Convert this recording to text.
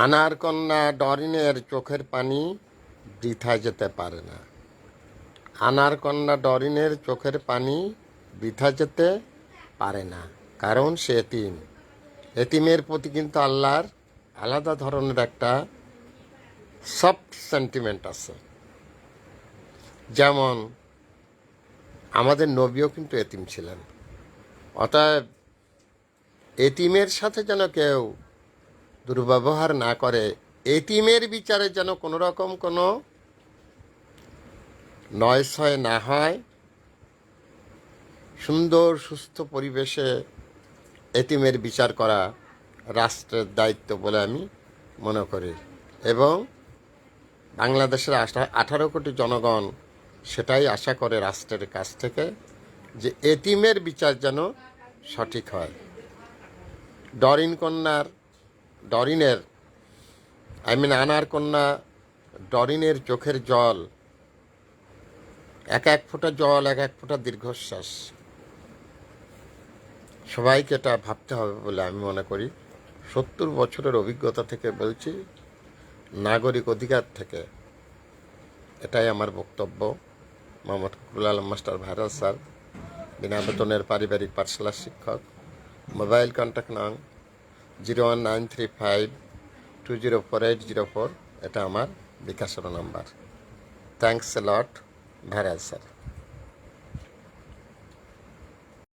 আনার কন্যা ডরিনের চোখের পানি বৃথায় যেতে পারে না। আনার কন্যা ডরিনের চোখের পানি বৃথা যেতে পারে না, কারণ সে এতিম। এতিমের প্রতি কিন্তু আল্লাহর আলাদা ধরনের একটা সফট সেন্টিমেন্ট আছে। যেমন আমাদের নবীও কিন্তু এতিম ছিলেন। অতএব এতিমের সাথে যেন কেউ দুর্ব্যবহার না করে, এতিমের বিচারে যেন কোনো রকম কোনো নয়ছয় না হয়, সুন্দর সুস্থ পরিবেশে এতিমের বিচার করা রাষ্ট্রের দায়িত্ব বলে আমি মনে করি। এবং বাংলাদেশের 18 কোটি জনগণ সেটাই আশা করে রাষ্ট্রের কাছ থেকে, যে এতিমের বিচার যেন সঠিক হয়। আনার কন্যা ডরিনের চোখের জল, এক এক ফোঁটা জল, এক এক ফোঁটা দীর্ঘশ্বাস। সবাইকে এটা ভাবতে হবে বলে আমি মনে করি। 70 বছরের অভিজ্ঞতা থেকে বলছি, নাগরিক অধিকার থেকে। এটাই আমার বক্তব্য। Mohammad Fakhrul Alam master viral sir, বিনা বেতনের পারিবারিক পাঠশালার শিক্ষক। মোবাইল কন্ট্যাক্ট নং 01935204804। এটা আমার বিকাশের number. Thanks a lot viral sir.